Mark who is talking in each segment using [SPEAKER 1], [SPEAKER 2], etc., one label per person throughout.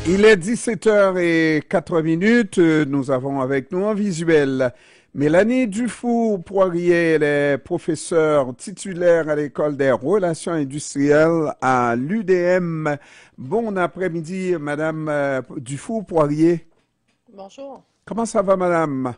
[SPEAKER 1] Il est 17h04. Nous avons avec nous en visuel Mélanie Dufour-Poirier, elle est professeure titulaire à l'École des relations industrielles à l'UDM. Bon après-midi, Madame Dufour-Poirier.
[SPEAKER 2] Bonjour.
[SPEAKER 1] Comment ça va, Madame?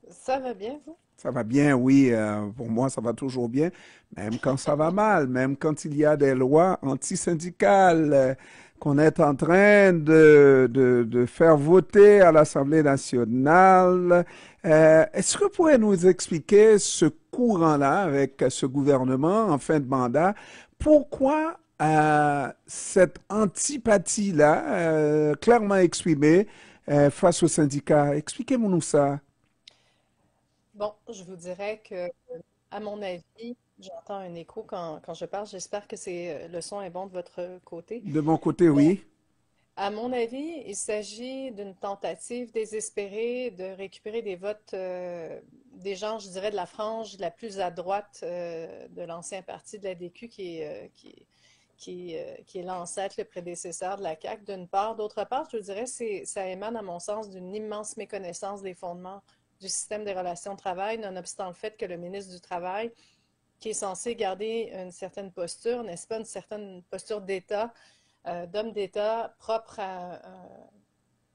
[SPEAKER 2] Ça va bien, vous?
[SPEAKER 1] Ça va bien, oui. Pour moi, ça va toujours bien, même quand ça va mal, même quand il y a des lois antisyndicales qu'on est en train de faire voter à l'Assemblée nationale. Est-ce que vous pourriez nous expliquer ce courant-là avec ce gouvernement en fin de mandat? Pourquoi cette antipathie-là, clairement exprimée face aux syndicats? Expliquez-nous ça.
[SPEAKER 2] Bon, je vous dirais que, à mon avis, j'entends un écho quand je parle. J'espère que le son est bon de votre côté.
[SPEAKER 1] De mon côté,
[SPEAKER 2] Mais
[SPEAKER 1] oui.
[SPEAKER 2] à mon avis, il s'agit d'une tentative désespérée de récupérer des votes des gens, je dirais, de la frange la plus à droite de l'ancien parti de la DQ qui est l'ancêtre, le prédécesseur de la CAQ, d'une part. D'autre part, je vous dirais, ça émane, à mon sens, d'une immense méconnaissance des fondements du système des relations de travail, nonobstant le fait que le ministre du Travail, qui est censé garder une certaine posture, n'est-ce pas, une certaine posture d'État, d'homme d'État propre à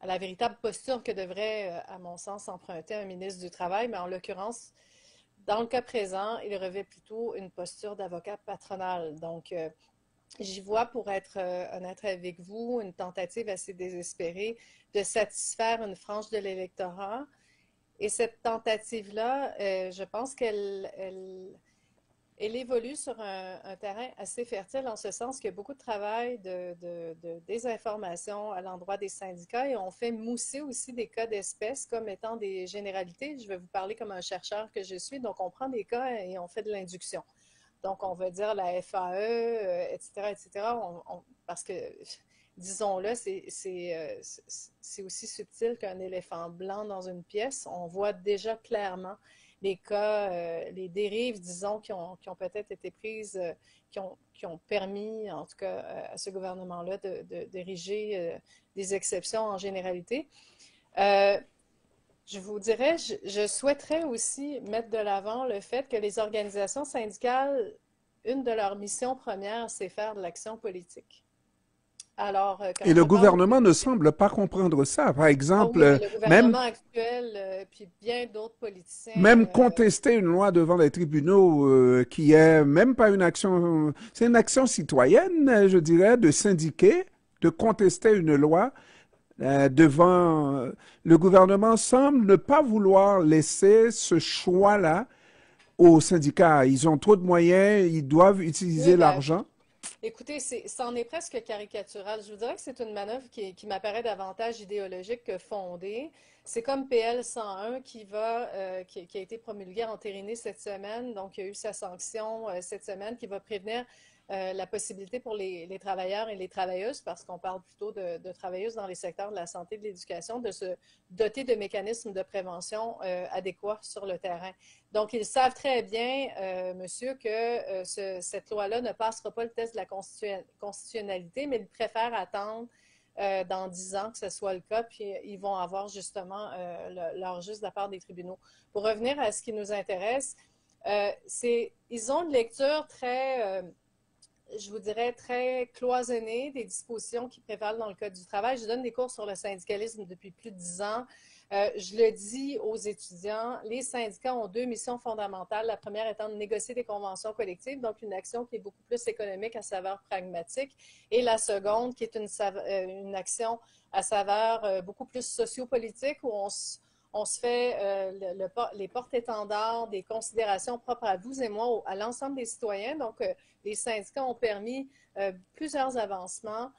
[SPEAKER 2] la véritable posture que devrait, à mon sens, emprunter un ministre du Travail, mais en l'occurrence, dans le cas présent, il revêt plutôt une posture d'avocat patronal. Donc, j'y vois, pour être honnête avec vous, une tentative assez désespérée de satisfaire une frange de l'électorat. Et cette tentative-là, je pense elle évolue sur un terrain assez fertile, en ce sens qu'il y a beaucoup de travail de désinformation à l'endroit des syndicats, et on fait mousser aussi des cas d'espèces comme étant des généralités. Je vais vous parler comme un chercheur que je suis. Donc, on prend des cas et on fait de l'induction. Donc, on va dire la FAE, etc., etc., parce que, disons-le, c'est aussi subtil qu'un éléphant blanc dans une pièce. On voit déjà clairement les cas, les dérives, disons, qui ont peut-être été prises, qui ont permis, en tout cas, à ce gouvernement-là d'ériger des exceptions en généralité. Euh, je vous dirais, je souhaiterais aussi mettre de l'avant le fait que les organisations syndicales, une de leurs missions premières, c'est faire de l'action politique. Alors,
[SPEAKER 1] Et
[SPEAKER 2] quand
[SPEAKER 1] le
[SPEAKER 2] je parle de
[SPEAKER 1] gouvernement ne semble pas comprendre ça. Par
[SPEAKER 2] Ah
[SPEAKER 1] exemple,
[SPEAKER 2] oui, mais le
[SPEAKER 1] même,
[SPEAKER 2] gouvernement actuel, puis bien d'autres
[SPEAKER 1] même
[SPEAKER 2] politiciens,
[SPEAKER 1] contester une loi devant les tribunaux qui est même pas une action, c'est une action citoyenne, je dirais, de syndiquer, de contester une loi devant. Le gouvernement semble ne pas vouloir laisser ce choix-là aux syndicats. Ils ont trop de moyens, ils doivent
[SPEAKER 2] oui,
[SPEAKER 1] utiliser
[SPEAKER 2] ben,
[SPEAKER 1] l'argent.
[SPEAKER 2] écoutez, c'en est presque caricatural. Je vous dirais que c'est une manœuvre qui m'apparaît davantage idéologique que fondée. C'est comme PL 101 qui a été promulgué, entériné cette semaine. Donc, il y a eu sa sanction cette semaine qui va prévenir la possibilité pour les travailleurs et les travailleuses, parce qu'on parle plutôt de travailleuses dans les secteurs de la santé et de l'éducation, de se doter de mécanismes de prévention adéquats sur le terrain. Donc, ils savent très bien, monsieur, que cette loi-là ne passera pas le test de la constitutionnalité, mais ils préfèrent attendre dans 10 ans que ce soit le cas, puis ils vont avoir justement leur juste de la part des tribunaux. Pour revenir à ce qui nous intéresse, ils ont une lecture je vous dirais, très cloisonnée des dispositions qui prévalent dans le Code du travail. Je donne des cours sur le syndicalisme depuis plus de 10 ans. Je le dis aux étudiants, les syndicats ont deux missions fondamentales. La première étant de négocier des conventions collectives, donc une action qui est beaucoup plus économique à saveur pragmatique. Et la seconde, qui est une action à saveur beaucoup plus sociopolitique, où on se fait les porte-étendards des considérations propres à vous et moi, à l'ensemble des citoyens. Donc, les syndicats ont permis plusieurs avancements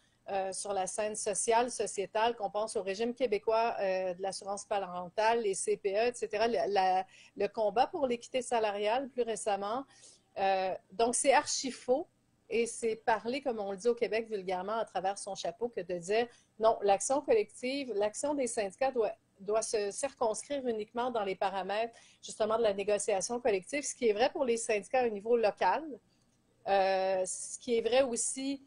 [SPEAKER 2] sur la scène sociale, sociétale, qu'on pense au régime québécois de l'assurance parentale, les CPE, etc., le combat pour l'équité salariale plus récemment. Donc, c'est archi faux. Et c'est parler, comme on le dit au Québec vulgairement, à travers son chapeau, que de dire non, l'action collective, l'action des syndicats doit se circonscrire uniquement dans les paramètres justement de la négociation collective, ce qui est vrai pour les syndicats au niveau local, ce qui est vrai aussi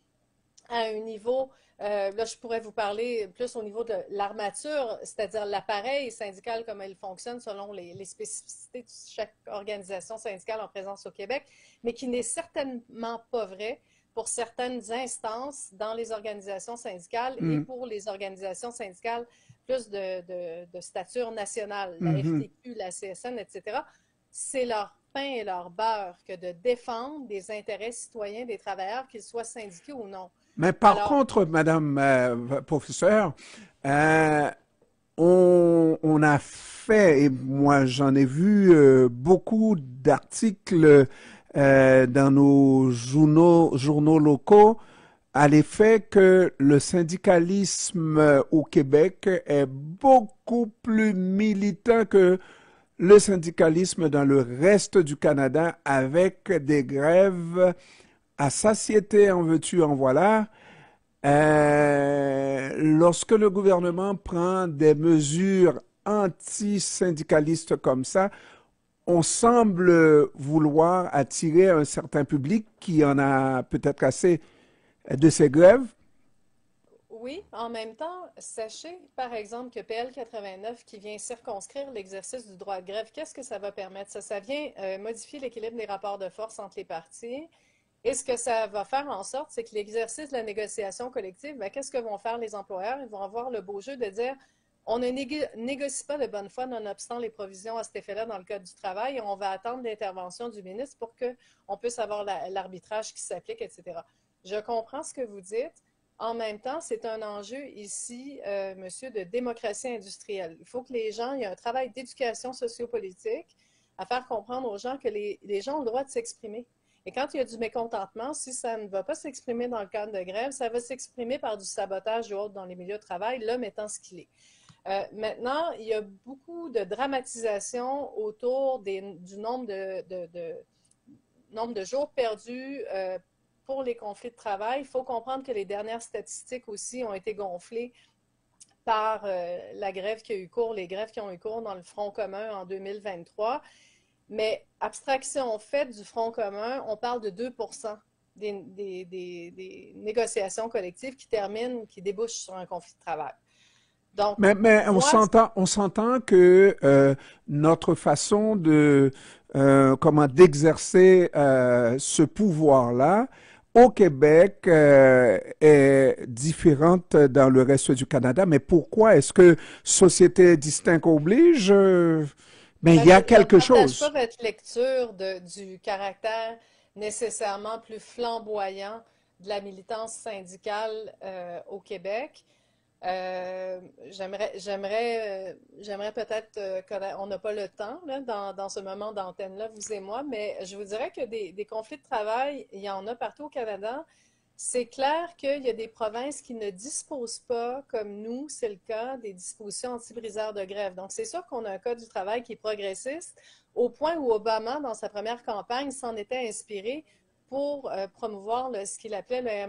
[SPEAKER 2] à un niveau Là, je pourrais vous parler plus au niveau de l'armature, c'est-à-dire l'appareil syndical, comment il fonctionne selon les spécificités de chaque organisation syndicale en présence au Québec, mais qui n'est certainement pas vrai pour certaines instances dans les organisations syndicales et
[SPEAKER 1] Mm,
[SPEAKER 2] pour les organisations syndicales plus de stature nationale, la
[SPEAKER 1] mhm.
[SPEAKER 2] FTQ, la CSN, etc. C'est leur pain et leur beurre que de défendre des intérêts citoyens des travailleurs, qu'ils soient syndiqués ou non.
[SPEAKER 1] Mais par
[SPEAKER 2] Alors,
[SPEAKER 1] contre, Madame professeure, euh, on a fait, et moi j'en ai vu beaucoup d'articles dans nos journaux locaux à l'effet que le syndicalisme au Québec est beaucoup plus militant que le syndicalisme dans le reste du Canada avec des grèves à satiété en veux-tu, en voilà. Lorsque le gouvernement prend des mesures anti-syndicalistes comme ça, on semble vouloir attirer un certain public qui en a peut-être assez de ces grèves.
[SPEAKER 2] oui, en même temps, sachez par exemple que PL 89 qui vient circonscrire l'exercice du droit de grève, qu'est-ce que ça va permettre? Ça vient modifier l'équilibre des rapports de force entre les parties. Et ce que ça va faire en sorte, c'est que l'exercice de la négociation collective, ben, qu'est-ce que vont faire les employeurs? Ils vont avoir le beau jeu de dire on ne négocie pas de bonne foi nonobstant les provisions à cet effet-là dans le Code du travail et on va attendre l'intervention du ministre pour qu'on puisse avoir l'arbitrage qui s'applique, etc. Je comprends ce que vous dites. En même temps, c'est un enjeu ici, monsieur, de démocratie industrielle. Il faut que les gens, il y a un travail d'éducation sociopolitique à faire comprendre aux gens que les gens ont le droit de s'exprimer. Et quand il y a du mécontentement, si ça ne va pas s'exprimer dans le cadre de grève, ça va s'exprimer par du sabotage ou autre dans les milieux de travail, l'homme étant ce qu'il est. Maintenant, il y a beaucoup de dramatisation autour du nombre de jours perdus pour les conflits de travail. Il faut comprendre que les dernières statistiques aussi ont été gonflées par la grève qui a eu cours, les grèves qui ont eu cours dans le Front commun en 2023. Mais abstraction faite du Front commun, on parle de 2% des négociations collectives qui terminent, qui débouchent sur un conflit de travail. Donc,
[SPEAKER 1] Mais
[SPEAKER 2] moi,
[SPEAKER 1] on s'entend que notre façon de comment d'exercer ce pouvoir-là au Québec est différente dans le reste du Canada. Mais pourquoi est-ce que société distincte oblige? Mais il
[SPEAKER 2] ben,
[SPEAKER 1] y a
[SPEAKER 2] je ne
[SPEAKER 1] quelque
[SPEAKER 2] partage pas
[SPEAKER 1] chose.
[SPEAKER 2] votre lecture du caractère nécessairement plus flamboyant de la militance syndicale au Québec. J'aimerais peut-être on n'a pas le temps là, dans ce moment d'antenne-là, vous et moi, mais je vous dirais que des conflits de travail, il y en a partout au Canada. C'est clair qu'il y a des provinces qui ne disposent pas, comme nous, c'est le cas, des dispositions anti-briseurs de grève. Donc, c'est sûr qu'on a un code du travail qui est progressiste, au point où Obama, dans sa première campagne, s'en était inspiré pour promouvoir ce qu'il appelait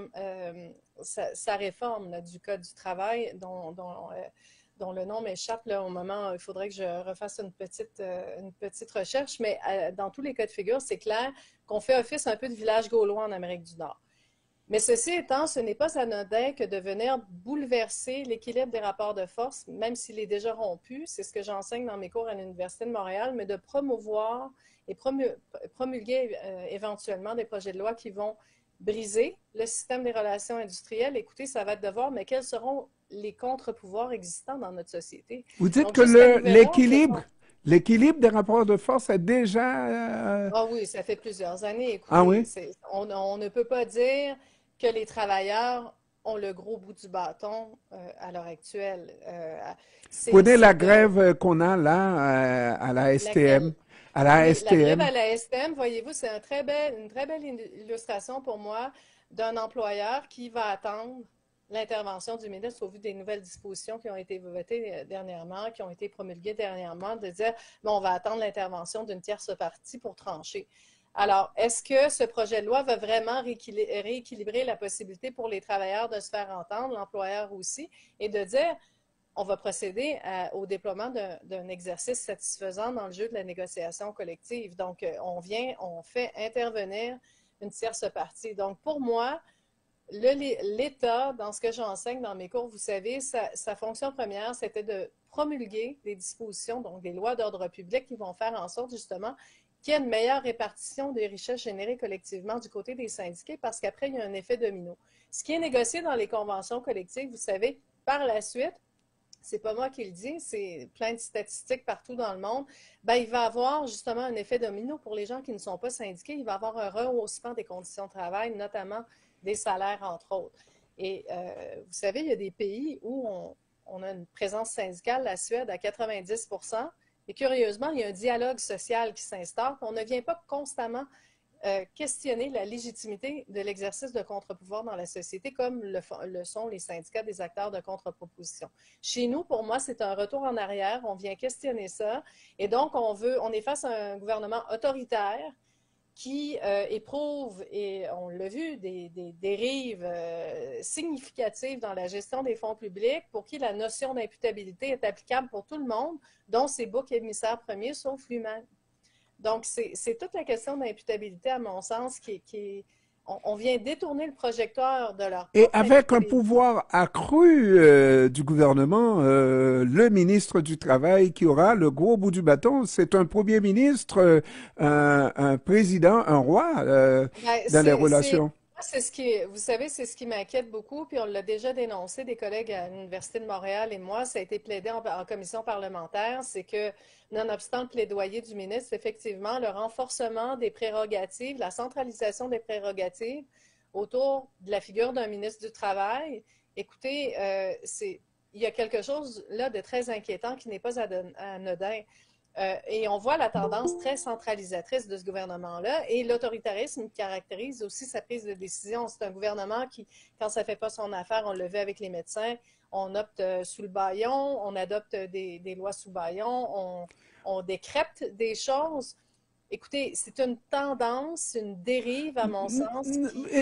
[SPEAKER 2] sa réforme là, du Code du travail, dont le nom m'échappe là, au moment où il faudrait que je refasse une petite recherche. Mais dans tous les cas de figure, c'est clair qu'on fait office un peu de village gaulois en Amérique du Nord. Mais ceci étant, ce n'est pas anodin que de venir bouleverser l'équilibre des rapports de force, même s'il est déjà rompu, c'est ce que j'enseigne dans mes cours à l'Université de Montréal, mais de promouvoir et promulguer éventuellement des projets de loi qui vont briser le système des relations industrielles. Écoutez, ça va être de voir, mais quels seront les contre-pouvoirs existants dans notre société.
[SPEAKER 1] Vous dites
[SPEAKER 2] Donc,
[SPEAKER 1] que
[SPEAKER 2] jusqu'à nouvel ordre, je
[SPEAKER 1] l'équilibre,
[SPEAKER 2] pense.
[SPEAKER 1] l'équilibre des rapports de force est déjà...
[SPEAKER 2] Ah oui, ça fait plusieurs années.
[SPEAKER 1] Ah
[SPEAKER 2] Écoutez,
[SPEAKER 1] oui?
[SPEAKER 2] on ne peut pas dire que les travailleurs ont le gros bout du bâton à l'heure actuelle.
[SPEAKER 1] Prenez la
[SPEAKER 2] C'est de
[SPEAKER 1] grève qu'on a là à la STM.
[SPEAKER 2] laquelle.
[SPEAKER 1] À la
[SPEAKER 2] Oui, la grève
[SPEAKER 1] STM.
[SPEAKER 2] à la STM, voyez-vous, c'est une très belle illustration pour moi d'un employeur qui va attendre l'intervention du ministre au vu des nouvelles dispositions qui ont été votées dernièrement, qui ont été promulguées dernièrement, de dire, bon, on va attendre l'intervention d'une tierce partie pour trancher. Alors, est-ce que ce projet de loi va vraiment rééquilibrer la possibilité pour les travailleurs de se faire entendre, l'employeur aussi, et de dire, on va procéder au déploiement d'un exercice satisfaisant dans le jeu de la négociation collective. Donc, on fait intervenir une tierce partie. Donc, pour moi, l'État, dans ce que j'enseigne dans mes cours, vous savez, sa fonction première, c'était de promulguer des dispositions, donc des lois d'ordre public qui vont faire en sorte justement qu'il y ait une meilleure répartition des richesses générées collectivement du côté des syndiqués, parce qu'après, il y a un effet domino. Ce qui est négocié dans les conventions collectives, vous savez, par la suite, c'est pas moi qui le dis, c'est plein de statistiques partout dans le monde, ben, il va avoir justement un effet domino pour les gens qui ne sont pas syndiqués. Il va avoir un rehaussement des conditions de travail, notamment des salaires, entre autres. Et vous savez, il y a des pays où on a une présence syndicale, la Suède, à 90%, et curieusement, il y a un dialogue social qui s'instaure. On ne vient pas constamment questionner la légitimité de l'exercice de contre-pouvoir dans la société, comme le sont les syndicats des acteurs de contre-proposition. Chez nous, pour moi, c'est un retour en arrière. On vient questionner ça. Et donc, on est face à un gouvernement autoritaire qui éprouve, et on l'a vu, des dérives significatives dans la gestion des fonds publics, pour qui la notion d'imputabilité est applicable pour tout le monde, dont ses boucs émissaires premiers, sauf lui-même. Donc, c'est toute la question d'imputabilité, à mon sens, on vient détourner le projecteur de leur
[SPEAKER 1] Et
[SPEAKER 2] propre
[SPEAKER 1] avec un
[SPEAKER 2] imputabilité.
[SPEAKER 1] pouvoir accru du gouvernement, le ministre du Travail qui aura le gros bout du bâton, c'est un premier ministre, un président, un roi
[SPEAKER 2] Ben,
[SPEAKER 1] dans les relations.
[SPEAKER 2] c'est ce qui, vous savez, c'est ce qui m'inquiète beaucoup, puis on l'a déjà dénoncé, des collègues à l'Université de Montréal et moi, ça a été plaidé en commission parlementaire, c'est que, nonobstant le plaidoyer du ministre, effectivement, le renforcement des prérogatives, la centralisation des prérogatives autour de la figure d'un ministre du Travail, écoutez, il y a quelque chose là de très inquiétant qui n'est pas anodin. Et on voit la tendance très centralisatrice de ce gouvernement-là et l'autoritarisme qui caractérise aussi sa prise de décision. C'est un gouvernement qui, quand ça ne fait pas son affaire, on le fait avec les médecins, on opte sous le bâillon, on adopte des lois sous bâillon, on décrète des choses. Écoutez, c'est une tendance, une dérive, à mon sens,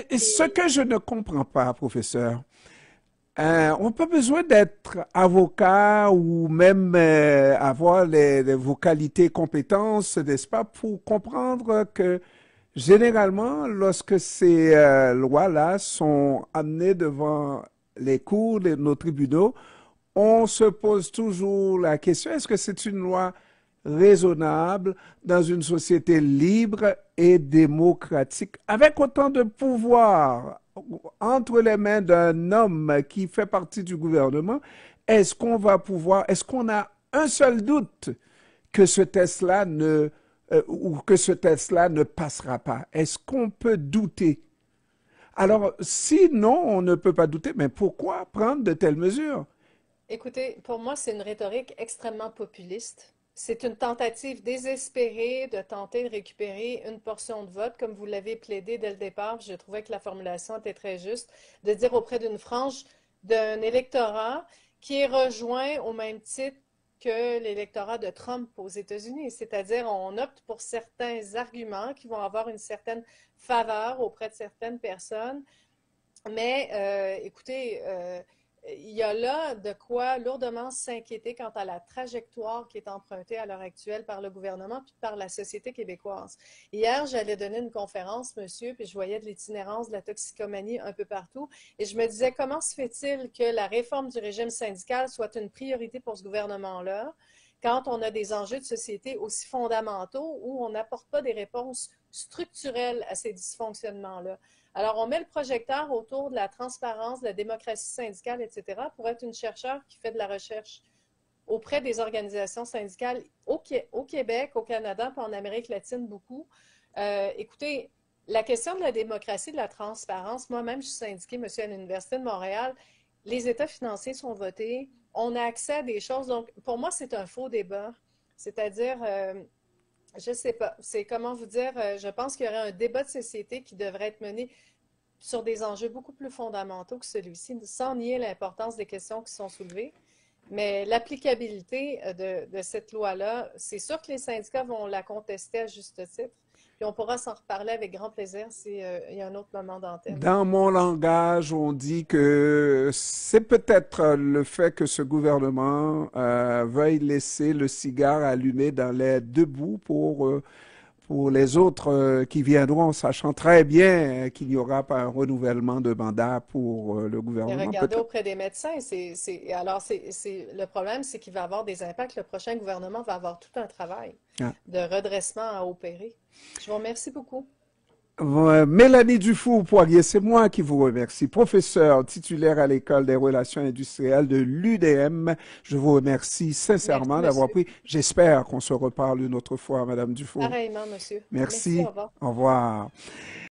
[SPEAKER 1] Et ce
[SPEAKER 2] qui
[SPEAKER 1] que je ne comprends pas, professeur, on n'a pas besoin d'être avocat ou même avoir vos qualités, compétences, n'est-ce pas, pour comprendre que généralement, lorsque ces lois-là sont amenées devant les cours de nos tribunaux, on se pose toujours la question, est-ce que c'est une loi raisonnable dans une société libre et démocratique, avec autant de pouvoir entre les mains d'un homme qui fait partie du gouvernement? Est-ce qu'on va pouvoir, est-ce qu'on a un seul doute que ce test-là ou que ce test-là ne passera pas? Est-ce qu'on peut douter? Alors, si non, on ne peut pas douter, mais pourquoi prendre de telles mesures?
[SPEAKER 2] Écoutez, pour moi, c'est une rhétorique extrêmement populiste. C'est une tentative désespérée de tenter de récupérer une portion de vote, comme vous l'avez plaidé dès le départ. Je trouvais que la formulation était très juste, de dire auprès d'une frange d'un électorat qui est rejoint au même titre que l'électorat de Trump aux États-Unis. C'est-à-dire, on opte pour certains arguments qui vont avoir une certaine faveur auprès de certaines personnes. Mais écoutez, il y a là de quoi lourdement s'inquiéter quant à la trajectoire qui est empruntée à l'heure actuelle par le gouvernement puis par la société québécoise. Hier, j'allais donner une conférence, monsieur, puis je voyais de l'itinérance de la toxicomanie un peu partout, et je me disais, comment se fait-il que la réforme du régime syndical soit une priorité pour ce gouvernement-là, quand on a des enjeux de société aussi fondamentaux où on n'apporte pas des réponses structurelles à ces dysfonctionnements-là. Alors, on met le projecteur autour de la transparence, de la démocratie syndicale, etc., pour être une chercheure qui fait de la recherche auprès des organisations syndicales au Québec, au Canada, puis en Amérique latine beaucoup. Écoutez, la question de la démocratie, de la transparence, moi-même, je suis syndiquée, monsieur, à l'Université de Montréal, les états financiers sont votés, on a accès à des choses. Donc, pour moi, c'est un faux débat. C'est-à-dire, je ne sais pas, c'est comment vous dire, je pense qu'il y aurait un débat de société qui devrait être mené sur des enjeux beaucoup plus fondamentaux que celui-ci, sans nier l'importance des questions qui sont soulevées. Mais l'applicabilité de cette loi-là, c'est sûr que les syndicats vont la contester à juste titre. Puis on pourra s'en reparler avec grand plaisir s'il y a un autre moment d'antenne.
[SPEAKER 1] Dans mon langage, on dit que c'est peut-être le fait que ce gouvernement veuille laisser le cigare allumé dans les deux bouts pour les autres qui viendront, sachant très bien qu'il n'y aura pas un renouvellement de mandat pour le
[SPEAKER 2] Et
[SPEAKER 1] gouvernement,
[SPEAKER 2] regardez
[SPEAKER 1] peut-être.
[SPEAKER 2] auprès des médecins, le problème, c'est qu'il va avoir des impacts. Le prochain gouvernement va avoir tout un travail
[SPEAKER 1] Ah.
[SPEAKER 2] de redressement à opérer. Je vous remercie beaucoup.
[SPEAKER 1] Mélanie Dufour-Poirier, c'est moi qui vous remercie, professeure titulaire à l'École des relations industrielles de l'UDM. Je vous remercie
[SPEAKER 2] Merci,
[SPEAKER 1] sincèrement d'avoir
[SPEAKER 2] monsieur.
[SPEAKER 1] pris. J'espère qu'on se reparle une autre fois, Madame Dufour.
[SPEAKER 2] Pareillement, monsieur. Merci, au
[SPEAKER 1] Merci.
[SPEAKER 2] revoir.
[SPEAKER 1] Au revoir.